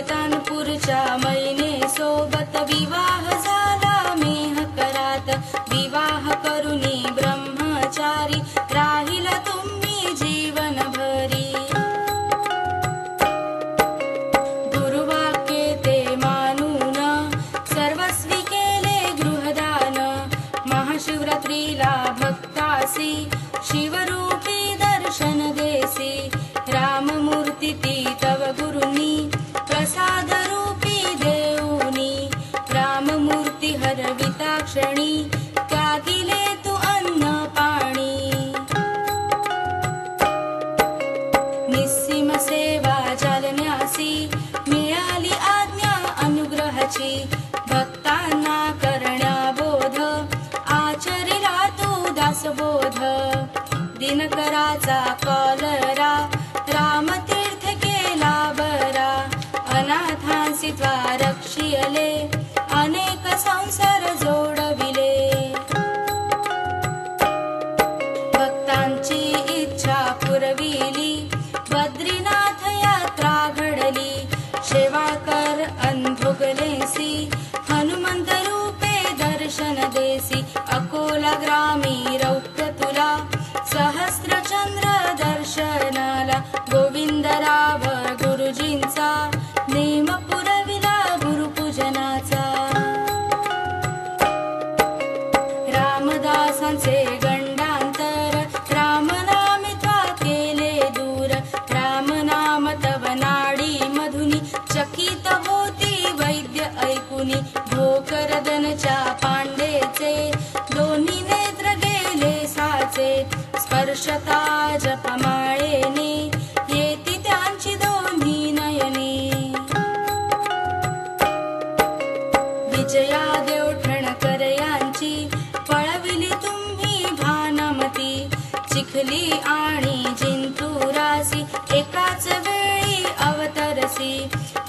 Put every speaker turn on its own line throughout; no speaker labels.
सुलतानपूरच्या मैनेसोबत विवाह झाला मेहकरात. विवाह करुणी ब्रह्मचारी राहिला तुम्ही जीवनभरी. दुर्वाक्ये ते मानून सर्वस्वी केले गृहदान. महाशिवरात्रीला भक्तासी शिवरूपी दर्शन देसी. राममूर्ती ती तव गुरुनी प्रसाद रूपी देऊनी. राममूर्ती हरविता क्षणी त्यागिले तू अन्न पाणी. निस्सीम सेवा चालण्यासी मिळाली आज्ञा अनुग्रहाची. भक्तांना करण्या बोध आचरिला तू दासबोध. दिनकराचा कॉलरा रामतीर्थ केला बरा. अनाथांसी त्वा रक्षियले अनेक संसार जोडविले. भक्तांची इच्छा पुरविली बद्रीनाथ यात्रा घडली. सेवा कर अंधुकलेसी हनुमंत रूपे दर्शन देसी. अकोला ग्रामी रौप्य तुला सहस्त्रचंद्र दर्शनाला. गोविंदराव गुरुजींचा नेम पुरविला गुरुपूजनाचा. रामदासांचे गंडांतर रामनामे त्वा केले दूर. रामनाम तव नाडी मधुनी चकित होती वैद्य ऐकुनी. भोकरदनच्या पांडेचे दोन्ही नेत्र गेले साचे. स्पर्शता जपमाळेने येती त्यांची दोन्ही नयने. विजया देवठणकर यांची पळविली तुम्ही भानामती. चिखली आणि जिंतुरासी एकाच वेळी अवतरसी.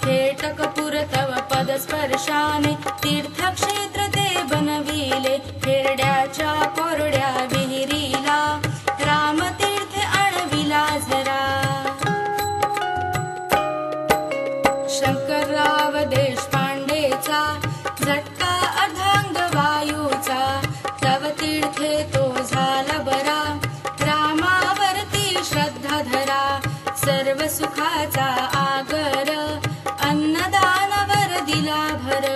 हेटकपूर तव पदस्पर्शाने तीर्थक्षेत्र ते बनविले. हेरड्याच्या कोरड्या विहिरीला रामतीर्थ आणविला झरा. शंकरराव देशपांडेचा झटका अर्धांग वायूचा. तव तीर्थे तो झाला बरा. रामावरती श्रद्धा धरा. सर्व सुखाचा आगर अन्नदानावर दिला भर.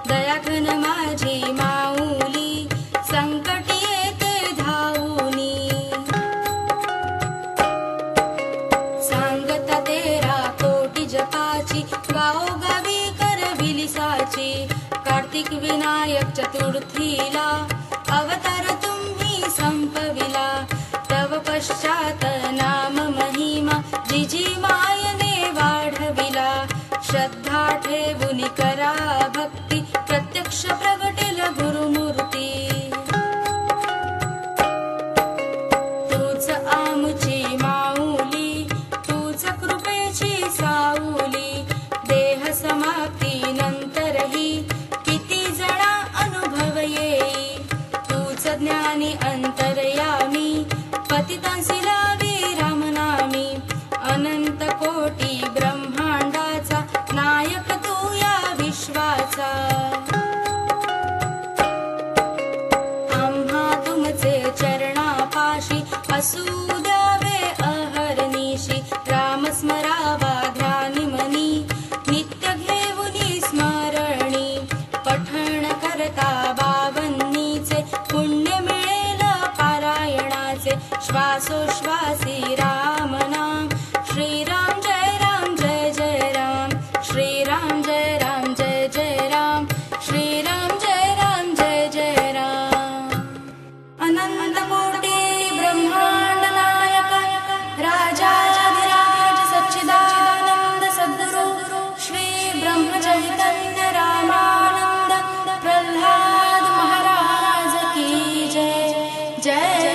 दयाघन माझी माऊली संकटी येते धावूनी. सांगता तेरा कोटी जपाची गावोगावी करविली साची. कार्तिक विनायक चतुर्थीला अवतार तुम्ही संपविला. तव पश्चात नाम महिमा जिजी मायने वाढविला. श्रद्धा ठेवून करा भक्ती प्रत्यक्ष प्रगटेल गुरुमूर्ती. तूच आमुची माऊली तूच कृपेची साऊली. देह समाप्ती नंतरही किती जणा अनुभव येई. तूच ज्ञानी अंतर्यामी पतितांसी लावी रामनामी. अनंत कोटी ब्रह्मांडाचा नायक तू या विश्वाचा. आम्हा तुमचे चरणापाशी असू द्यावे अहर्निशी. राम स्मरावा ध्यानी मनी नित्य घेऊनी स्मरणी. पठण करता बावन्नीचे पुण्य मिळेल पारायणाचे. श्वासोश्वासी राम नाम श्रीराम जय राम जय जय राम. श्रीराम जय राम जय जय राम. श्रीराम जय राम जय जय राम. अनंत कोटी ब्रह्मांड नायक राजाधिराज सच्चिदानंद सद्गुरु श्री ब्रह्म चैतन्य रामानंद प्रल्हाद महाराज की जय. जय